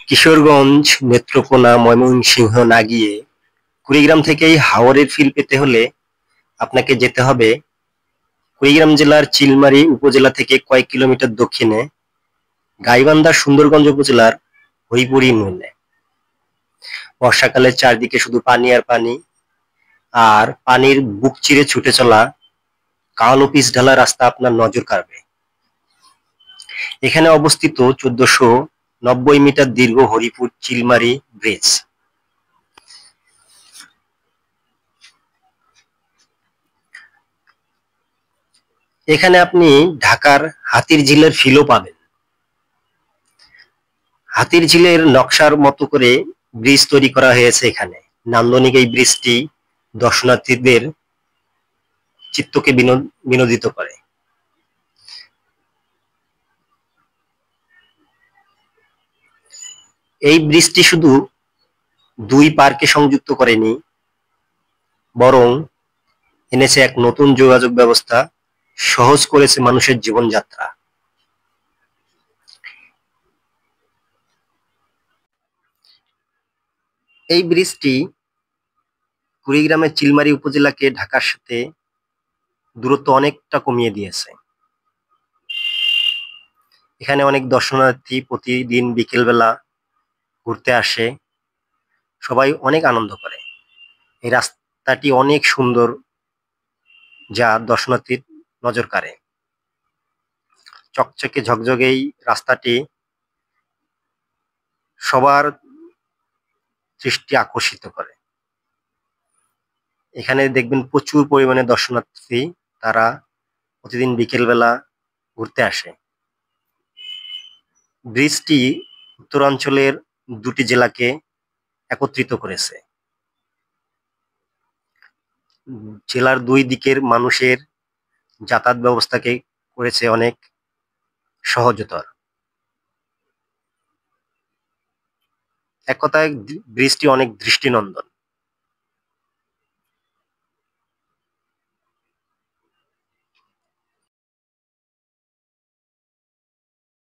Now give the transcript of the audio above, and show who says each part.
Speaker 1: কিশোরগঞ্জ, নেত্রকোনা, ময়মনসিংহ না গিয়ে কুড়িগ্রাম থেকেই হাওরের ফিল পেতে হলে আপনাকে যেতে হবে কুড়িগ্রাম জেলার চিলমারী উপজেলা থেকে কয়েক কিলোমিটার দক্ষিণে গাইবান্ধার সুন্দরগঞ্জ উপজেলার হরিপুর ইউনিয়নে। বর্ষাকালে চারদিকে শুধু পানি আর পানি, আর পানির বুক চিরে ছুটে চলা কালো পিচ ঢালা রাস্তা আপনার নজর কাড়বে। এখানে অবস্থিত 1490 মিটার দীর্ঘ হরিপুর চিলমারী ব্রিজ। এখানে আপনি ঢাকার হাতির ঝিলের ফিলও পাবেন। হাতির ঝিলের নকশার মতো করে ব্রিজ তৈরি করা হয়েছে এখানে। নান্দনিক এই ব্রিজটি দর্শনার্থীদের চিত্তকে বিনোদিত করে। এই ব্রিজটি শুধু দুই পার্কে সংযুক্ত করেনি, বরং এনেছে এক নতুন যোগাযোগ ব্যবস্থা, সহজ করেছে মানুষের জীবনযাত্রা। এই ব্রিজটি কুড়িগ্রামের চিলমারী উপজেলাকে ঢাকার সাথে দূরত্ব অনেকটা কমিয়ে দিয়েছে। এখানে অনেক দর্শনার্থী প্রতিদিন বিকেলবেলা ঘুরতে আসে, সবাই অনেক আনন্দ করে। এই রাস্তাটি অনেক সুন্দর, যা দর্শনার্থীর নজর কাড়ে। চকচকে ঝকঝকে এই রাস্তাটি সবার দৃষ্টি আকর্ষিত করে। এখানে দেখবেন প্রচুর পরিমাণে দর্শনার্থী, তারা প্রতিদিন বিকেলবেলা ঘুরতে আসে। ব্রিজটি উত্তরাঞ্চলের দুটি জেলাকে একত্রিত করেছে। জেলার দুই দিকের মানুষের যাতায়াত ব্যবস্থাকে করেছে অনেক সহজতর। এক কথায় ব্রিজটি অনেক দৃষ্টিনন্দন।